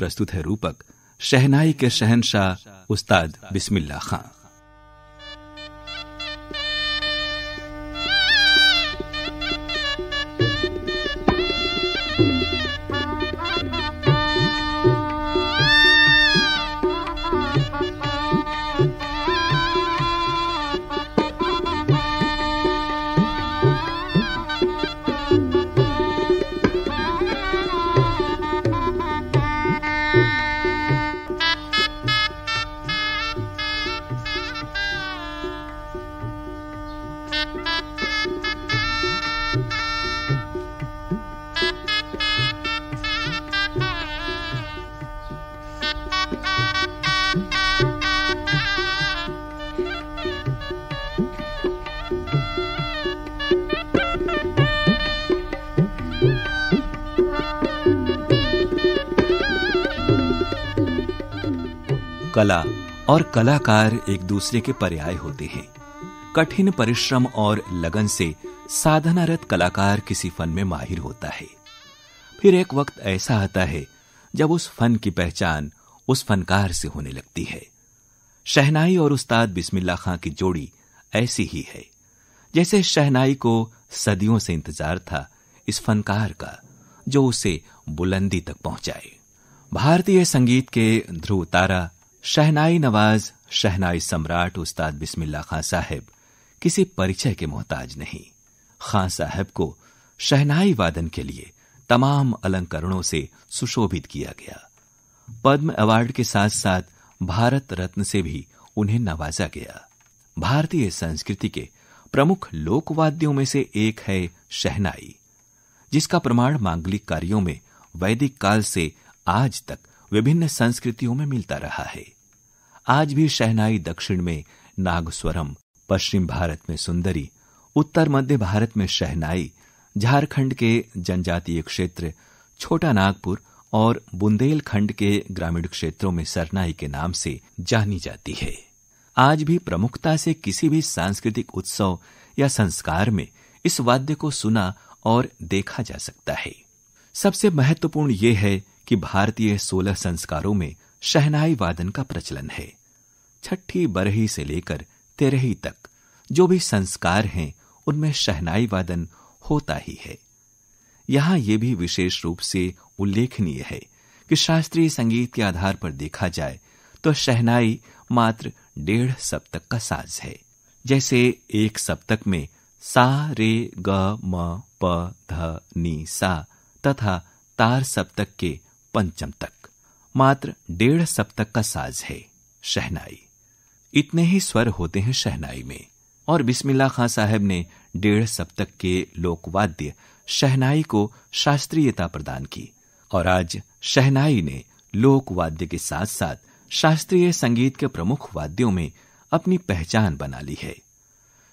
प्रस्तुत है रूपक शहनाई के शहंशाह उस्ताद बिस्मिल्लाह खां। कला और कलाकार एक दूसरे के पर्याय होते हैं। कठिन परिश्रम और लगन से साधनारत कलाकार किसी फन में माहिर होता है। फिर एक वक्त ऐसा आता है जब उस फन की पहचान उस फनकार से होने लगती है। शहनाई और उस्ताद बिस्मिल्लाह खां की जोड़ी ऐसी ही है जैसे शहनाई को सदियों से इंतजार था इस फनकार का जो उसे बुलंदी तक पहुंचाए। भारतीय संगीत के ध्रुव तारा शहनाई नवाज, शहनाई सम्राट उस्ताद बिस्मिल्लाह खां साहब किसी परिचय के मोहताज नहीं। खां साहब को शहनाई वादन के लिए तमाम अलंकरणों से सुशोभित किया गया। पद्म अवार्ड के साथ साथ भारत रत्न से भी उन्हें नवाजा गया। भारतीय संस्कृति के प्रमुख लोकवाद्यों में से एक है शहनाई, जिसका प्रमाण मांगलिक कार्यों में वैदिक काल से आज तक विभिन्न संस्कृतियों में मिलता रहा है। आज भी शहनाई दक्षिण में नागस्वरम, पश्चिम भारत में सुंदरी, उत्तर मध्य भारत में शहनाई, झारखंड के जनजातीय क्षेत्र छोटा नागपुर और बुंदेलखंड के ग्रामीण क्षेत्रों में सरनाई के नाम से जानी जाती है। आज भी प्रमुखता से किसी भी सांस्कृतिक उत्सव या संस्कार में इस वाद्य को सुना और देखा जा सकता है। सबसे महत्वपूर्ण यह है कि भारतीय 16 संस्कारों में शहनाई वादन का प्रचलन है। छठी बरही से लेकर 13वीं तक जो भी संस्कार हैं उनमें शहनाई वादन होता ही है। यहां यह भी विशेष रूप से उल्लेखनीय है कि शास्त्रीय संगीत के आधार पर देखा जाए तो शहनाई मात्र 1.5 सप्तक का साज है। जैसे एक सप्तक में सा रे ग म प ध नी सा तथा तार सप्तक के पंचम तक मात्र 1.5 सप्तक का साज है शहनाई। इतने ही स्वर होते हैं शहनाई में, और बिस्मिल्लाह खां साहब ने 1.5 सप्तक के लोकवाद्य शहनाई को शास्त्रीयता प्रदान की, और आज शहनाई ने लोकवाद्य के साथ साथ शास्त्रीय संगीत के प्रमुख वाद्यों में अपनी पहचान बना ली है।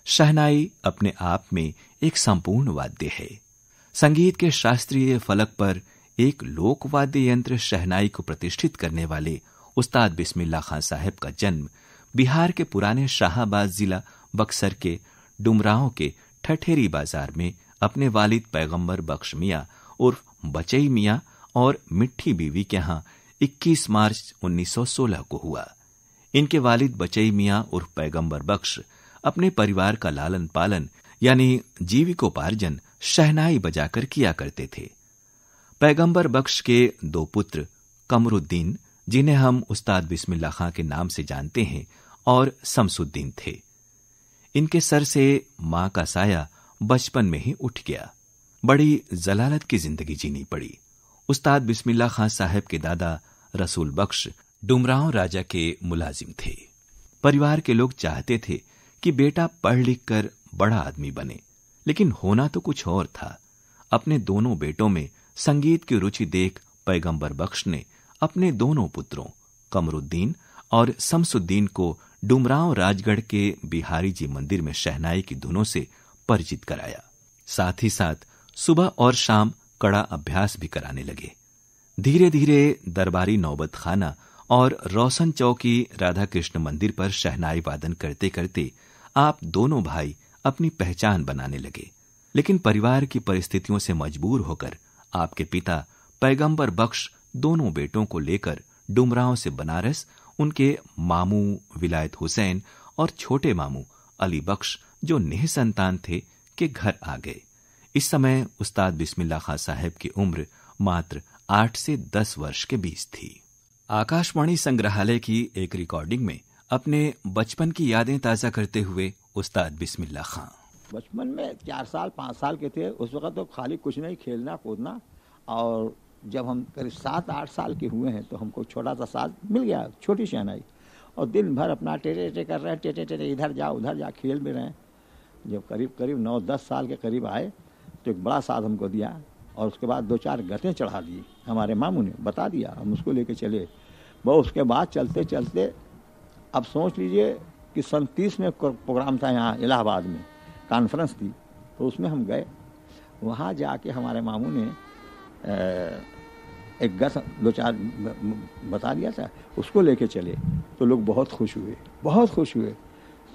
शहनाई अपने आप में एक संपूर्ण वाद्य है। संगीत के शास्त्रीय फलक पर एक लोकवाद्य यंत्र शहनाई को प्रतिष्ठित करने वाले उस्ताद बिस्मिल्लाह खां साहब का जन्म बिहार के पुराने शाहाबाद जिला बक्सर के डुमरांव के ठठेरी बाजार में अपने वालिद पैगंबर बख्श मियां उर्फ बचई मियां और मिट्ठी बीवी के यहां 21 मार्च 1916 को हुआ। इनके वालिद बचई मियां उर्फ पैगंबर बख्श अपने परिवार का लालन पालन यानी जीविकोपार्जन शहनाई बजाकर किया करते थे। पैगंबर बख्श के 2 पुत्र कमरुद्दीन, जिन्हें हम उस्ताद बिस्मिल्लाह खां के नाम से जानते हैं, और शमसुद्दीन थे। इनके सर से मां का साया बचपन में ही उठ गया। बड़ी जलालत की जिंदगी जीनी पड़ी। उस्ताद बिस्मिल्लाह खां साहब के दादा रसूल बख्श डुमरांव राजा के मुलाजिम थे। परिवार के लोग चाहते थे कि बेटा पढ़ लिख कर बड़ा आदमी बने, लेकिन होना तो कुछ और था। अपने दोनों बेटों में संगीत की रुचि देख पैगंबर बख्श ने अपने दोनों पुत्रों कमरुद्दीन और शमसुद्दीन को डुमरांव राजगढ़ के बिहारी जी मंदिर में शहनाई की धुनों से परिचित कराया। साथ ही साथ सुबह और शाम कड़ा अभ्यास भी कराने लगे। धीरे धीरे दरबारी नौबत खाना और रोशन चौकी राधा कृष्ण मंदिर पर शहनाई वादन करते करते आप दोनों भाई अपनी पहचान बनाने लगे। लेकिन परिवार की परिस्थितियों से मजबूर होकर आपके पिता पैगंबर बख्श दोनों बेटों को लेकर डुमरांव से बनारस उनके मामू विलायत हुसैन और छोटे मामू अली बख्श, जो निःसंतान थे, के घर आ गए। इस समय उस्ताद बिस्मिल्लाह खां साहब की उम्र मात्र 8 से 10 वर्ष के बीच थी। आकाशवाणी संग्रहालय की एक रिकॉर्डिंग में अपने बचपन की यादें ताजा करते हुए उस्ताद बिस्मिल्लाह खां, बचपन में 4 साल 5 साल के थे, उस वक्त तो खाली कुछ नहीं, खेलना कूदना। और जब हम करीब 7-8 साल के हुए हैं तो हमको छोटा सा साथ मिल गया, छोटी शहनाई, और दिन भर अपना टेटे कर रहे हैं, टेटे इधर जा उधर जा, खेल में रहे। जब करीब 9-10 साल के करीब आए तो एक बड़ा साथ हमको दिया, और उसके बाद 2-4 गतें चढ़ा दी, हमारे मामू ने बता दिया, हम उसको लेके चले। वो उसके बाद चलते चलते अब सोच लीजिए कि 37 में प्रोग्राम था यहाँ इलाहाबाद में, कॉन्फ्रेंस थी, तो उसमें हम गए। वहाँ जाके हमारे मामू ने एक गत 2-4 बता दिया था, उसको लेके चले, तो लोग बहुत खुश हुए।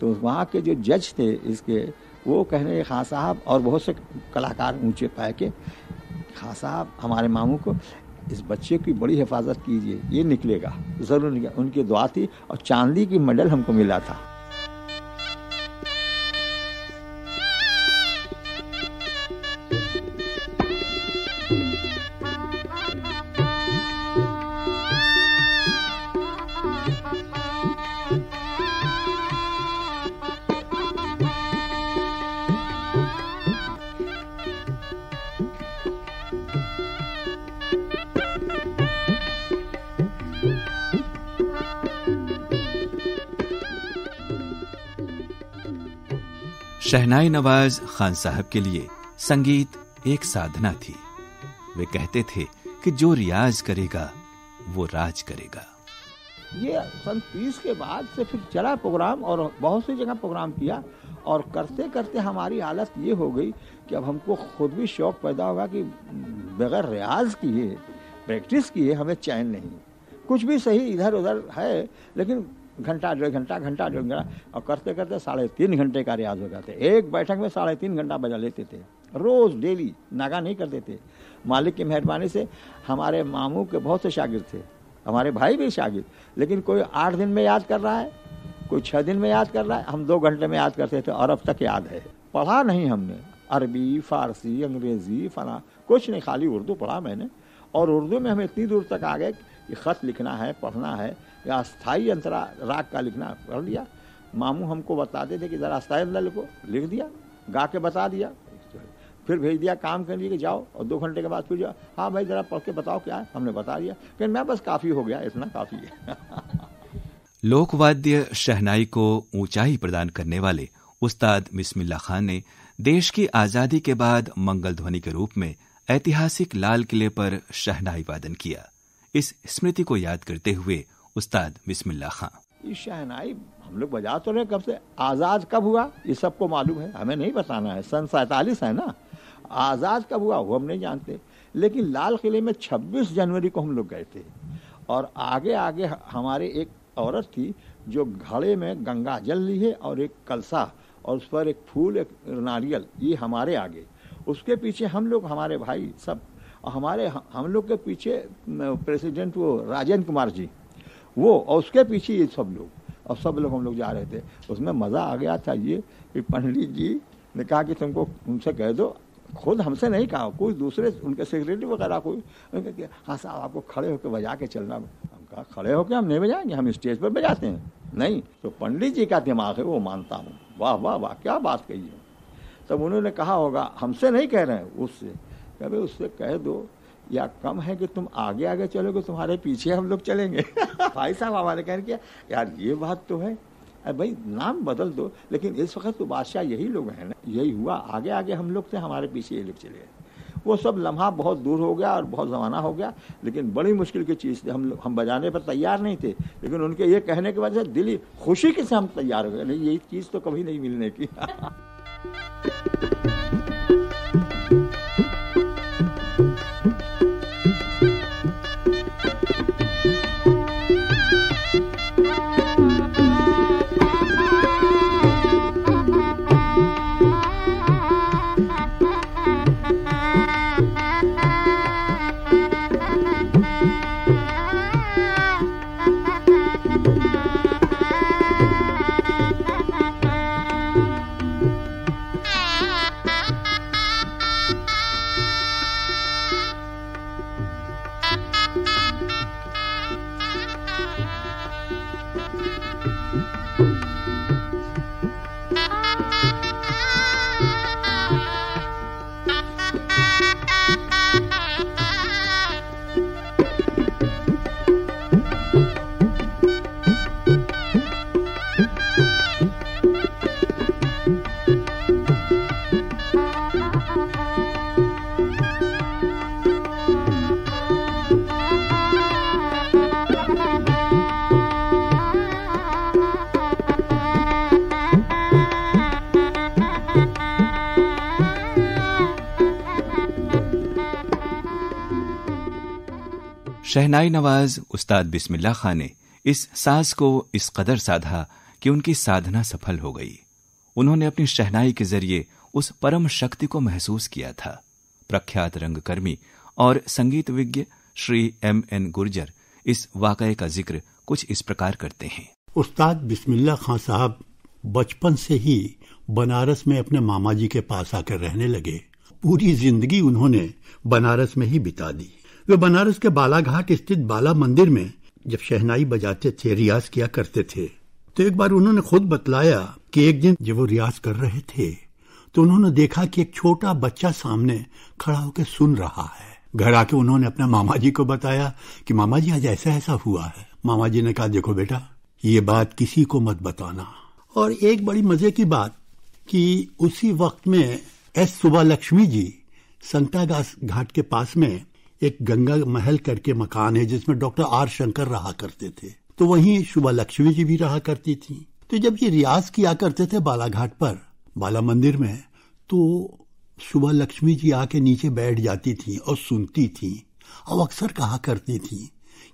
तो वहाँ के जो जज थे इसके, वो कहने लगे खां साहब, और बहुत से कलाकार ऊंचे पाए के, खां साहब हमारे मामू को इस बच्चे की बड़ी हिफाजत कीजिए, ये निकलेगा ज़रूर। उनकी दुआ थी, और चांदी की मेडल हमको मिला था। शहनाई नवाज खान साहब के लिए संगीत एक साधना थी। वे कहते थे कि जो रियाज करेगा वो राज करेगा। ये सन 30 के बाद से फिर चला प्रोग्राम, और बहुत सी जगह प्रोग्राम किया, और करते करते हमारी हालत ये हो गई कि अब हमको खुद भी शौक पैदा होगा कि बगैर रियाज किए, प्रैक्टिस किए हमें चैन नहीं। कुछ भी सही इधर उधर है, लेकिन घंटा डेढ़ घंटा, और करते करते 3.5 घंटे का रियाज हो गया था। एक बैठक में 3.5 घंटा बजा लेते थे, रोज डेली, नागा नहीं करते थे। मालिक की मेहरबानी से हमारे मामू के बहुत से शागिर्द थे, हमारे भाई भी शागिर्द, लेकिन कोई 8 दिन में याद कर रहा है, कोई 6 दिन में याद कर रहा है, हम 2 घंटे में याद करते थे, और अब तक याद है। पढ़ा नहीं हमने, अरबी फारसी अंग्रेजी फला कुछ नहीं, खाली उर्दू पढ़ा मैंने। और उर्दू में हम इतनी दूर तक आ गए कि ख़त लिखना है, पढ़ना है, या अस्थाई अंतरा राग का लिखना, पढ़ लिया। मामू हमको बताते थे कि ज़रा अस्थाई अंतरा लिखो, लिख दिया, गा के बता दिया, फिर भेज दिया काम करने कि जाओ, और 2 घंटे के बाद फिर जाओ, हाँ भाई ज़रा पढ़ के बताओ क्या है, हमने बता दिया कि मैं बस काफ़ी हो गया, इतना काफ़ी है। लोकवाद्य शहनाई को ऊंचाई प्रदान करने वाले उस्ताद बिस्मिल्लाह खां ने देश की आज़ादी के बाद मंगल ध्वनि के रूप में ऐतिहासिक लाल किले पर शहनाई वादन किया। इस स्मृति को याद करते हुए उस्ताद बिस्मिल्लाह खां, ये शहनाई हम लोग बजा तो रहे, कब से, आज़ाद कब हुआ ये सबको मालूम है, हमें नहीं बताना है। सन 47 है ना, आज़ाद कब हुआ वो हम नहीं जानते, लेकिन लाल किले में 26 जनवरी को हम लोग गए थे। और आगे आगे हमारे एक औरत थी जो घड़े में गंगा जल ली है, और एक कलसा, और उस पर एक फूल, एक नारियल, ये हमारे आगे, उसके पीछे हम लोग, हमारे भाई सब, और हम लोग के पीछे प्रेसिडेंट वो राजेंद्र कुमार जी, वो, और उसके पीछे ये सब लोग, और सब लोग हम लोग जा रहे थे। उसमें मज़ा आ गया था ये कि पंडित जी ने कहा कि तुमको उनसे कह दो, खुद हमसे नहीं कहा, कोई दूसरे उनके सेक्रेटरी वगैरह कोई, हाँ साहब आपको खड़े होकर बजा के चलना। हम कहा खड़े होकर हम नहीं बजाएंगे, हम स्टेज पर बजाते हैं। नहीं, तो पंडित जी का दिमाग है वो मानता हूँ, वाह वाह वाह क्या बात कही है। तब उन्होंने कहा होगा, हमसे नहीं कह रहे हैं, उससे कहे उससे कह दो, या कम है कि तुम आगे आगे चलोगे, तुम्हारे पीछे हम लोग चलेंगे। भाई साहब हमारे कहने किया, यार ये बात तो है, अरे भाई नाम बदल दो, लेकिन इस वक्त तो बादशाह यही लोग हैं ना। यही हुआ, आगे आगे हम लोग थे, हमारे पीछे ये लोग चले गए। वो सब लम्हा बहुत दूर हो गया और बहुत ज़माना हो गया, लेकिन बड़ी मुश्किल की चीज़ थी। हम बजाने पर तैयार नहीं थे, लेकिन उनके ये कहने की वजह से दिली खुशी के से हम तैयार हो गए। नहीं, यही चीज़ तो कभी नहीं मिलने की। शहनाई नवाज उस्ताद बिस्मिल्लाह खां ने इस साज को इस कदर साधा कि उनकी साधना सफल हो गई। उन्होंने अपनी शहनाई के जरिए उस परम शक्ति को महसूस किया था। प्रख्यात रंगकर्मी और संगीत विज्ञ श्री M.N. गुर्जर इस वाकये का जिक्र कुछ इस प्रकार करते हैं। उस्ताद बिस्मिल्लाह खां साहब बचपन से ही बनारस में अपने मामा जी के पास आकर रहने लगे। पूरी जिंदगी उन्होंने बनारस में ही बिता दी। वे बनारस के बालाघाट स्थित बाला मंदिर में जब शहनाई बजाते थे, रियाज किया करते थे, तो एक बार उन्होंने खुद बतलाया कि एक दिन जब वो रियाज कर रहे थे तो उन्होंने देखा कि एक छोटा बच्चा सामने खड़ा होकर सुन रहा है। घर आके उन्होंने अपने मामा जी को बताया कि मामा जी आज ऐसा ऐसा हुआ है। मामा जी ने कहा, देखो बेटा, ये बात किसी को मत बताना। और एक बड़ी मजे की बात कि उसी वक्त में एस सुब्बालक्ष्मी जी संतागास घाट के पास में एक गंगा महल करके मकान है जिसमें डॉक्टर आर शंकर रहा करते थे, तो वहीं सुब्बालक्ष्मी जी भी रहा करती थी। तो जब ये रियाज किया करते थे बालाघाट पर बाला मंदिर में, तो सुब्बालक्ष्मी जी आके नीचे बैठ जाती थी और सुनती थी और अक्सर कहा करती थी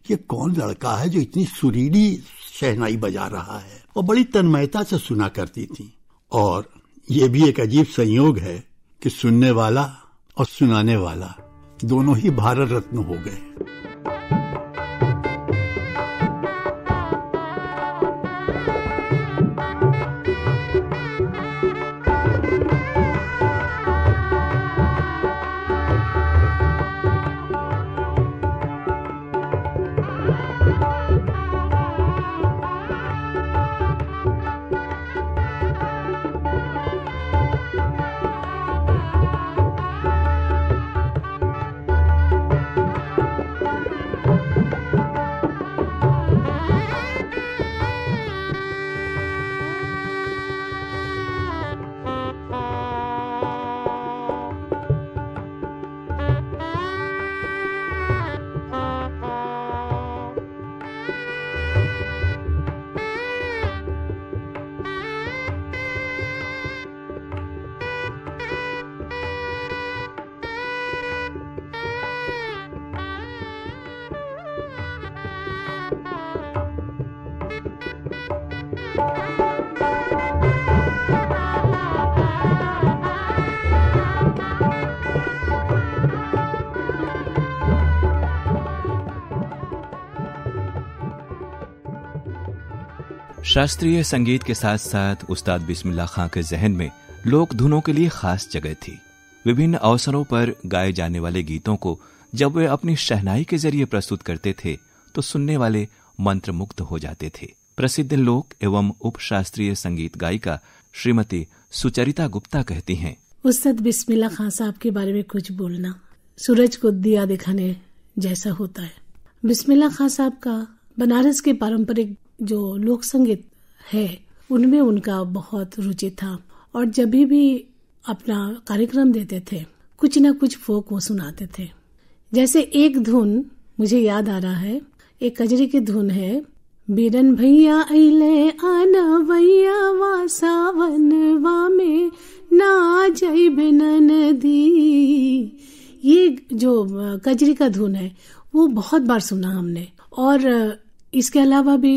कि कौन लड़का है जो इतनी सुरीली शहनाई बजा रहा है, और बड़ी तन्मयता से सुना करती थी। और ये भी एक अजीब संयोग है कि सुनने वाला और सुनाने वाला दोनों ही भारत रत्न हो गए। शास्त्रीय संगीत के साथ साथ उस्ताद बिस्मिल्लाह खां के जहन में लोक धुनों के लिए खास जगह थी। विभिन्न अवसरों पर गाए जाने वाले गीतों को जब वे अपनी शहनाई के जरिए प्रस्तुत करते थे तो सुनने वाले मंत्रमुग्ध हो जाते थे। प्रसिद्ध लोक एवं उप शास्त्रीय संगीत गायिका श्रीमती सुचरिता गुप्ता कहती हैं, उस्ताद बिस्मिल्लाह खां साहब के बारे में कुछ बोलना सूरज को दिया दिखाने जैसा होता है। बिस्मिल्लाह खां साहब का बनारस के पारंपरिक जो लोक संगीत है उनमें उनका बहुत रुचि था, और जब भी अपना कार्यक्रम देते थे कुछ न कुछ फोक वो सुनाते थे। जैसे एक धुन मुझे याद आ रहा है, एक कजरी की धुन है, बीरन भैया अइले आनवैया वा सावनवा में ना जाइबे नदी। ये जो कजरी का धुन है वो बहुत बार सुना हमने। और इसके अलावा भी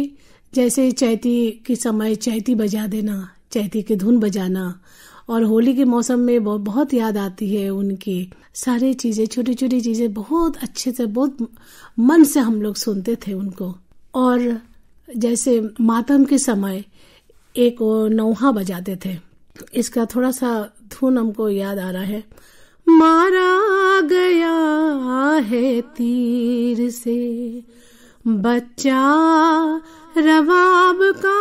जैसे चैती के समय चैती बजा देना, चैती की धुन बजाना, और होली के मौसम में बहुत याद आती है उनकी सारी चीजें, छोटी छोटी चीजें बहुत अच्छे से, बहुत मन से हम लोग सुनते थे उनको। और जैसे मातम के समय एक नौहा बजाते थे, इसका थोड़ा सा धुन हमको याद आ रहा है, मारा गया है तीर से बच्चा रवाब का,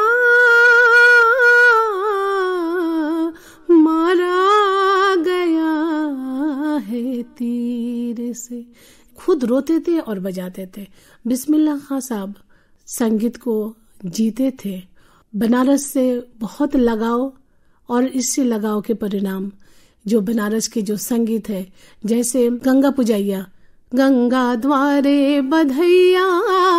मारा गया है तीर से। खुद रोते थे और बजाते थे। बिस्मिल्लाह खां साहब संगीत को जीते थे। बनारस से बहुत लगाव, और इससे लगाव के परिणाम जो बनारस के जो संगीत है, जैसे गंगा पुजैया, गंगा द्वारे बधैया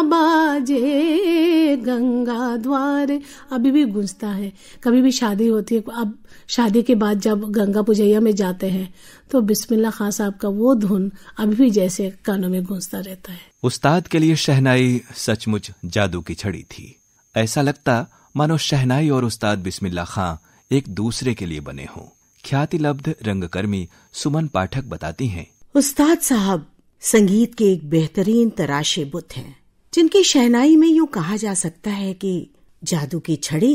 बाजे है गंगा द्वार, अभी भी गूंजता है। कभी भी शादी होती है, अब शादी के बाद जब गंगा पूजैया में जाते हैं तो बिस्मिल्लाह खां साहब का वो धुन अभी भी जैसे कानों में गूंजता रहता है। उस्ताद के लिए शहनाई सचमुच जादू की छड़ी थी। ऐसा लगता मानो शहनाई और उस्ताद बिस्मिल्लाह खां एक दूसरे के लिए बने हों। ख्यातिलब्ध रंगकर्मी सुमन पाठक बताती हैं, उस्ताद साहब संगीत के एक बेहतरीन तराशे बुत हैं, जिनकी शहनाई में यूं कहा जा सकता है कि जादू की छड़ी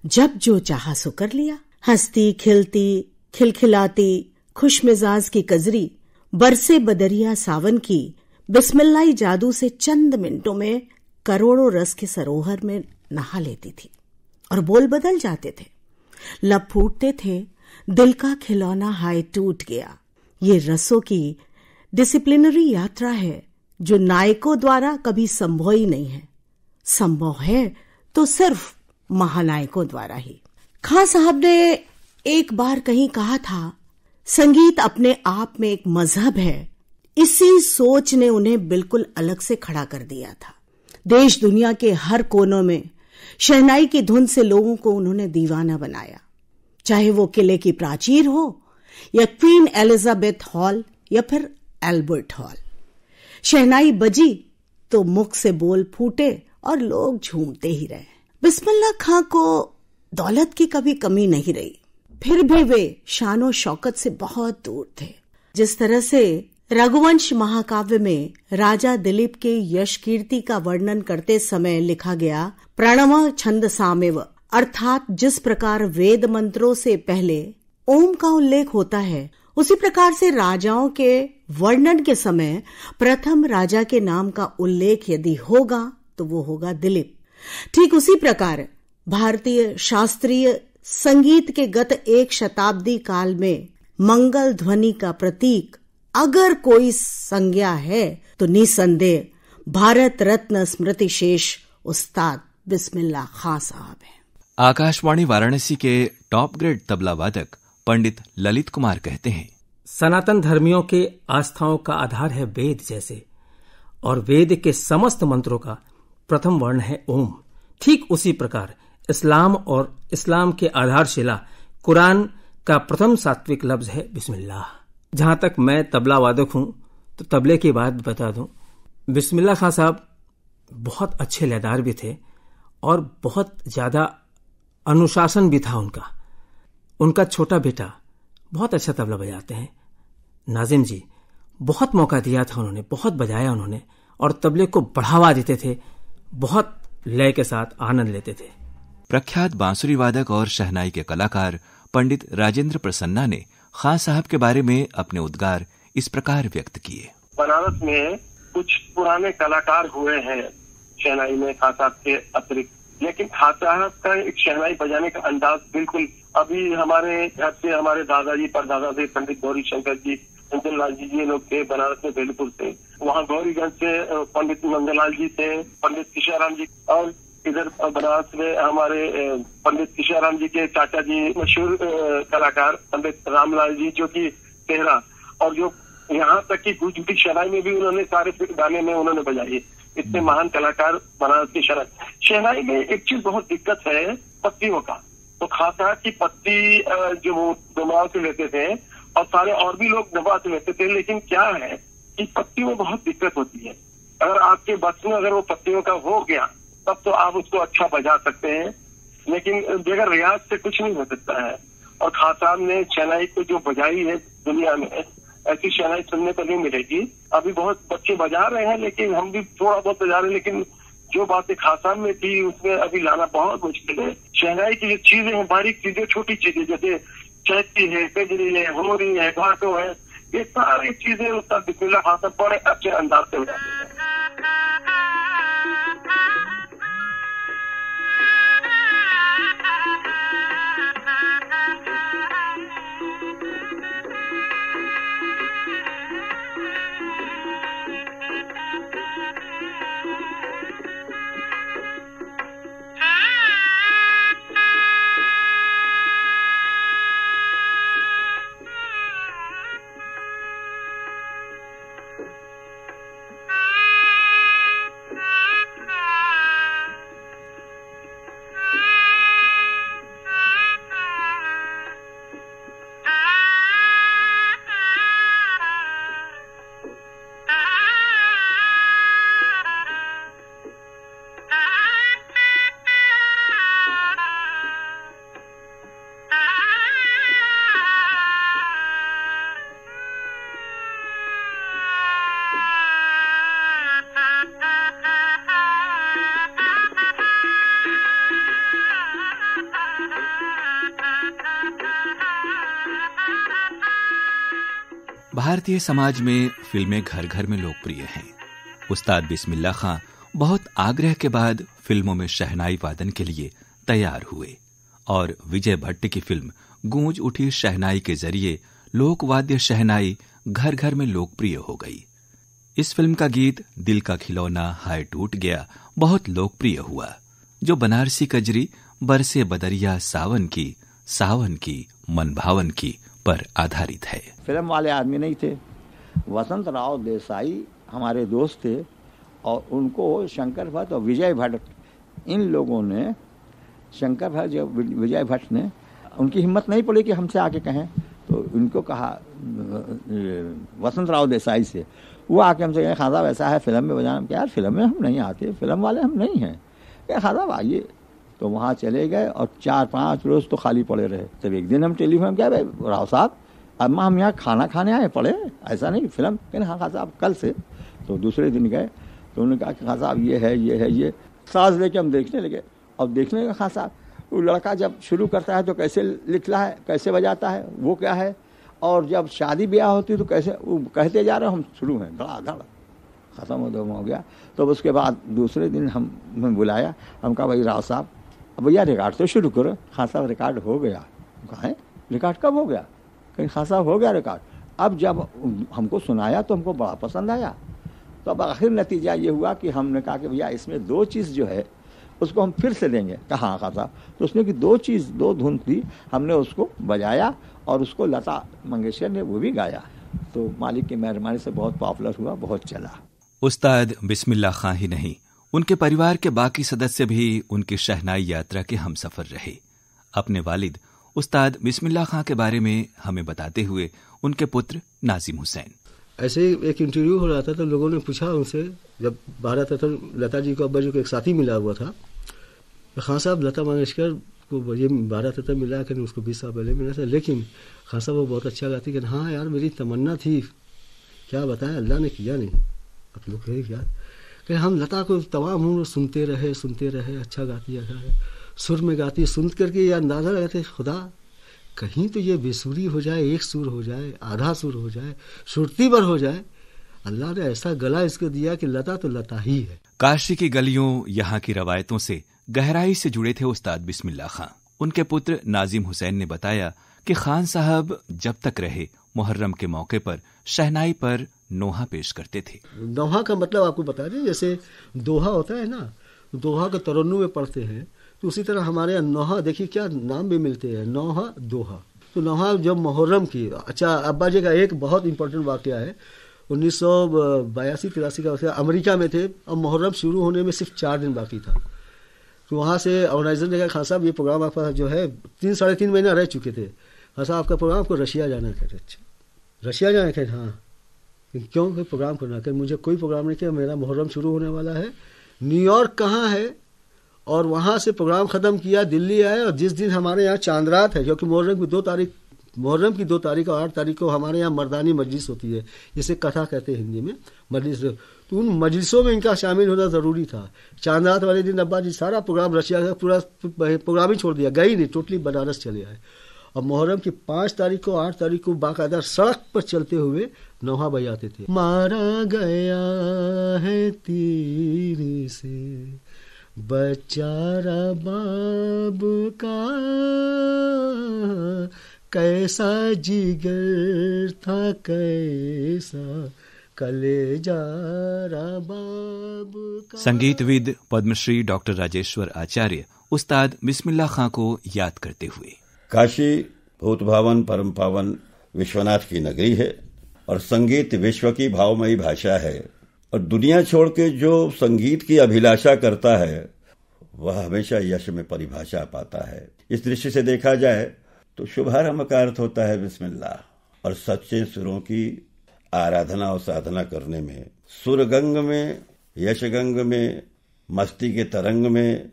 जब जो चाहा सो कर लिया। हंसती खिलती खिलखिलाती खुश मिजाज की कजरी बरसे बदरिया सावन की बिस्मिल्लाही जादू से चंद मिनटों में करोड़ों रस के सरोवर में नहा लेती थी और बोल बदल जाते थे, लब फूटते थे, दिल का खिलौना हाय टूट गया। ये रसों की डिसिप्लिनरी यात्रा है जो नायकों द्वारा कभी संभव ही नहीं है। संभव है तो सिर्फ महानायकों द्वारा ही। खां साहब ने एक बार कहीं कहा था, संगीत अपने आप में एक मजहब है। इसी सोच ने उन्हें बिल्कुल अलग से खड़ा कर दिया था। देश दुनिया के हर कोनों में शहनाई की धुन से लोगों को उन्होंने दीवाना बनाया, चाहे वो किले की प्राचीर हो या क्वीन एलिजाबेथ हॉल या फिर एल्बर्ट हॉल। शहनाई बजी तो मुख से बोल फूटे और लोग झूमते ही रहे। बिस्मिल्लाह खां को दौलत की कभी कमी नहीं रही, फिर भी वे शानो शौकत से बहुत दूर थे। जिस तरह से रघुवंश महाकाव्य में राजा दिलीप के यश कीर्ति का वर्णन करते समय लिखा गया, प्रणव छंद सामेव, अर्थात जिस प्रकार वेद मंत्रों से पहले ओम का उल्लेख होता है, उसी प्रकार से राजाओं के वर्णन के समय प्रथम राजा के नाम का उल्लेख यदि होगा तो वो होगा दिलीप। ठीक उसी प्रकार भारतीय शास्त्रीय संगीत के गत एक शताब्दी काल में मंगल ध्वनि का प्रतीक अगर कोई संज्ञा है तो निसंदेह भारत रत्न स्मृति शेष उस्ताद बिस्मिल्लाह खां साहब हैं। आकाशवाणी वाराणसी के टॉप ग्रेड तबला वादक पंडित ललित कुमार कहते हैं, सनातन धर्मियों के आस्थाओं का आधार है वेद जैसे, और वेद के समस्त मंत्रों का प्रथम वर्ण है ओम। ठीक उसी प्रकार इस्लाम और इस्लाम के आधारशिला कुरान का प्रथम सात्विक लफ्ज है बिस्मिल्लाह। जहां तक मैं तबला वादक हूं तो तबले की बात बता दूं, बिस्मिल्लाह खां साहब बहुत अच्छे लयदार भी थे और बहुत ज्यादा अनुशासन भी था उनका। उनका छोटा बेटा बहुत अच्छा तबला बजाते हैं, नाजिम जी, बहुत मौका दिया था उन्होंने, बहुत बजाया उन्होंने और तबले को बढ़ावा देते थे, बहुत लय के साथ आनंद लेते थे। प्रख्यात बांसुरी वादक और शहनाई के कलाकार पंडित राजेंद्र प्रसन्ना ने खां साहब के बारे में अपने उद्गार इस प्रकार व्यक्त किए। बनारस में कुछ पुराने कलाकार हुए हैं शहनाई में खां साहब के अतिरिक्त, लेकिन खां साहब का एक शहनाई बजाने का अंदाज बिल्कुल, अभी हमारे घर से हमारे दादाजी परदादा से पंडित गौरी शंकर जी, नंदलाल जी ये लोग थे बनारस में बेलपुर से, वहाँ गौरीगंज से पंडित नंदलाल जी थे, पंडित किशाराम जी, और इधर बनारस में हमारे पंडित किशाराम जी के चाचा जी मशहूर कलाकार पंडित रामलाल जी जो कि तेहरा, और जो यहाँ तक कि गुजराती शहनाई में भी उन्होंने सारे गाने में उन्होंने बजाई। इतने महान कलाकार बनारस की शहनाई में एक चीज बहुत दिक्कत है पत्तियों का। तो खां साहब की पत्ती जो वो दबाव से लेते थे और सारे और भी लोग दबाव से लेते थे, लेकिन क्या है कि पत्तियों में बहुत दिक्कत होती है। अगर आपके बस में अगर वो पत्तियों का हो गया तब तो आप उसको अच्छा बजा सकते हैं, लेकिन बगैर रियाज से कुछ नहीं हो सकता है। और खां साहब ने शहनाई को जो बजाई है दुनिया में, ऐसी शहनाई सुनने को नहीं मिलेगी। अभी बहुत बच्चे बजा रहे हैं, लेकिन हम भी थोड़ा बहुत बजा रहे हैं, लेकिन जो बातें खां साहब में थी उसमें अभी लाना बहुत मुश्किल है। शहनाई की जो चीजें हैं, बारीक चीजें, छोटी चीजें, जैसे चैती है, कजरी है, होरी है, घाटो है, ये सारी चीजें उसका बिस्मिल्लाह खां साहब बड़े अच्छे अंदाज से बजाते हैं। भारतीय समाज में फिल्में घर घर में लोकप्रिय हैं। उस्ताद बिस्मिल्लाह खां बहुत आग्रह के बाद फिल्मों में शहनाई वादन के लिए तैयार हुए और विजय भट्ट की फिल्म गूंज उठी शहनाई के जरिए लोकवाद्य शहनाई घर घर में लोकप्रिय हो गई। इस फिल्म का गीत दिल का खिलौना हाय टूट गया बहुत लोकप्रिय हुआ, जो बनारसी कजरी बरसे बदरिया सावन की मन भावन की पर आधारित है। फिल्म वाले आदमी नहीं थे, वसंत राव देसाई हमारे दोस्त थे और उनको शंकर भट्ट और विजय भट्ट, इन लोगों ने शंकर भट्ट जो विजय भट्ट ने, उनकी हिम्मत नहीं पड़ी कि हमसे आके कहें, तो उनको कहा वसंत राव देसाई से, वो आके हमसे कहे खान साहब ऐसा है फिल्म में बजाना। क्या यार फिल्म में हम नहीं आते, फिल्म वाले हम नहीं हैं, क्या खान साहब आइए। तो वहाँ चले गए और 4-5 रोज तो खाली पड़े रहे। तब एक दिन हम टेलीफोन क्या भाई राव साहब अम्मा हम यहाँ खाना खाने आए पड़े, ऐसा नहीं फिल्म, कहने हाँ खान साहब कल से। तो दूसरे दिन गए तो उन्होंने कहा कि खान साहब ये साज लेके हम देखने लगे। और देखने का खान साहब वो लड़का जब शुरू करता है तो कैसे लिखता है, कैसे बजाता है, वो क्या है, और जब शादी ब्याह होती है तो कैसे वो कहते जा रहे हम शुरू हैं, धड़ाधड़ ख़त्म हो गया। तो उसके बाद दूसरे दिन हमें बुलाया, हम कहा भाई राव साहब अब भैया रिकॉर्ड तो शुरू करो। खान साहब रिकॉर्ड हो गया। कहा है रिकॉर्ड कब हो गया? कहीं खान साहब हो गया रिकॉर्ड। अब जब हमको सुनाया तो हमको बड़ा पसंद आया। तो अब आखिर नतीजा ये हुआ कि हमने कहा कि भैया इसमें 2 चीज़ जो है उसको हम फिर से देंगे। कहा हाँ खान साहब। तो उसने की 2 धुन थी, हमने उसको बजाया और उसको लता मंगेशकर ने वो भी गाया। तो मालिक की मेहरबानी से बहुत पॉपुलर हुआ, बहुत चला। उस्ताद बिस्मिल्लाह खां ही नहीं, उनके परिवार के बाकी सदस्य भी उनकी शहनाई यात्रा के हमसफर रहे। अपने वालिद उस्ताद बिस्मिल्लाह खां के बारे में हमें बताते हुए उनके पुत्र नाजिम हुसैन। ऐसे ही एक इंटरव्यू हो रहा था तो लोगों ने पूछा उनसे, जब बारह था तो लता जी को अब्बा जी को एक साथी मिला हुआ था, खान साहब लता मंगेशकर को ये 12 तथा मिला कि उसको 20 साल पहले मिला था, लेकिन खान साहब वो बहुत अच्छा गाती। कि हाँ यार मेरी तमन्ना थी, क्या बताएं अल्लाह ने किया नहीं। आप लोग कहें क्या कि हम लता को तमाम उम्र सुनते रहे, अच्छा गाती है, सुर में गाती, सुन करके ये अंदाज़ा लगाते खुदा कहीं तो ये बेसुरी हो जाए, एक सुर हो जाए, आधा सुर हो जाए, सुरती भर हो जाए। अल्लाह ने ऐसा गला इसको दिया कि लता तो लता ही है। काशी की गलियों यहाँ की रवायतों से गहराई से जुड़े थे उस्ताद बिस्मिल्लाह खां। उनके पुत्र नाजिम हुसैन ने बताया कि खान साहब जब तक रहे मुहर्रम के मौके पर शहनाई पर नोहा पेश करते थे। नोहा का मतलब आपको बता दें, जैसे दोहा होता है ना, दोहा के तरन्नुम में पढ़ते हैं, तो उसी तरह हमारे यहाँ नोहा, देखिए क्या नाम भी मिलते हैं, नोहा दोहा। तो नोहा जब मुहर्रम की, अच्छा अब्बा जी का एक बहुत इंपॉर्टेंट वाकया है, 1982-83 का वाकया, अमेरिका में थे और मुहर्रम शुरू होने में सिर्फ 4 दिन बाकी था। तो वहाँ से ऑर्गेनाइजर ने कहा खान साहब ये प्रोग्राम आपका जो है 3-3.5 महीना रह चुके थे, खान साहब आपका प्रोग्राम को रशिया जाना है। कहते अच्छा रशिया जाना है? हाँ। क्यों? कोई प्रोग्राम करना? कि मुझे कोई प्रोग्राम नहीं किया, मेरा मुहर्रम शुरू होने वाला है। न्यूयॉर्क कहाँ है? और वहाँ से प्रोग्राम ख़त्म किया, दिल्ली आए, और जिस दिन हमारे यहाँ चांद रात है, क्योंकि मुहर्रम की 2 तारीख और 8 तारीख को हमारे यहाँ मर्दानी मजलिस होती है, जिसे कथा कहते हैं हिंदी में, मजलिस। तो उन मजलिसों में इनका शामिल होना ज़रूरी था। चांद रात वाले दिन अब्बा जी सारा प्रोग्राम रशिया का पूरा प्रोग्राम ही छोड़ दिया, गई नहीं, टोटली बनारस चले आए। और मुहर्रम की 5 तारीख को 8 तारीख को बाकायदा सड़क पर चलते हुए नौहा बजाते थे। मारा गया है तीर से बेचारा बाब का, कैसा जिगर था कैसा कलेजा बाब का। संगीतविद पद्मश्री डॉक्टर राजेश्वर आचार्य उस्ताद बिस्मिल्लाह खां को याद करते हुए, काशी भूत भावन परम पावन विश्वनाथ की नगरी है और संगीत विश्व की भावमयी भाषा है, और दुनिया छोड़ के जो संगीत की अभिलाषा करता है वह हमेशा यश में परिभाषा पाता है। इस दृष्टि से देखा जाए तो शुभारंभ का अर्थ होता है बिस्मिल्लाह, और सच्चे सुरों की आराधना और साधना करने में, सुरगंग में, यशगंग में, मस्ती के तरंग में,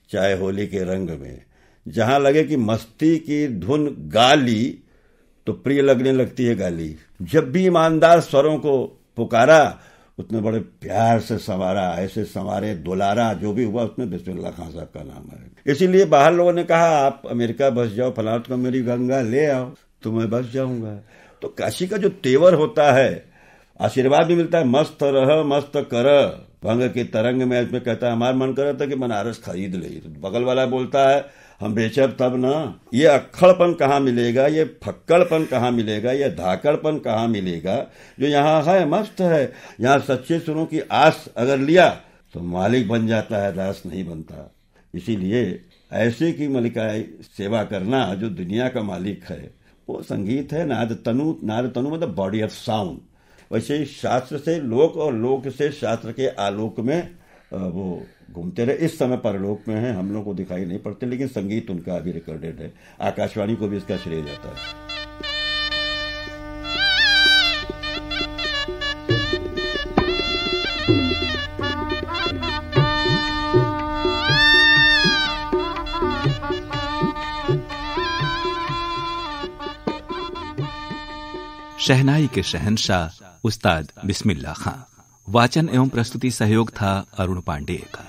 चाहे होली के रंग में, जहां लगे कि मस्ती की धुन गा ली तो प्रिय लगने लगती है गाली। जब भी ईमानदार स्वरों को पुकारा उतने बड़े प्यार से संवारा, ऐसे संवारे दुलारा, जो भी हुआ उसमें बिस्मिल्लाह खान साहब का नाम है। इसीलिए बाहर लोगों ने कहा आप अमेरिका बस जाओ, फलाना को मेरी गंगा ले आओ तो मैं बस जाऊंगा। तो काशी का जो तेवर होता है, आशीर्वाद भी मिलता है, मस्त रह मस्त कर, भंग के तरंग में इसमें कहता है हमारा मन कर रहा था कि बनारस खरीद ले, तो बगल वाला बोलता है हम बेचब तब ना। ये अक्खड़पन कहाँ मिलेगा, ये फक्कड़पन कहाँ मिलेगा, ये धाकड़पन कहाँ मिलेगा जो यहाँ है, मस्त है। यहाँ सच्चे सुरों की आस अगर लिया तो मालिक बन जाता है, दास नहीं बनता। इसीलिए ऐसे की मलिकाए सेवा करना जो दुनिया का मालिक है वो संगीत है। नाद तनु मतलब बॉडी ऑफ साउंड। वैसे शास्त्र से लोक और लोक से शास्त्र के आलोक में वो घूमते रहे। इस समय परलोक में है, हम लोग को दिखाई नहीं पड़ते, लेकिन संगीत उनका अभी रिकॉर्डेड है। आकाशवाणी को भी इसका श्रेय जाता है। शहनाई के शहंशाह उस्ताद बिस्मिल्लाह खां। वाचन एवं प्रस्तुति सहयोग था अरुण पांडेय का।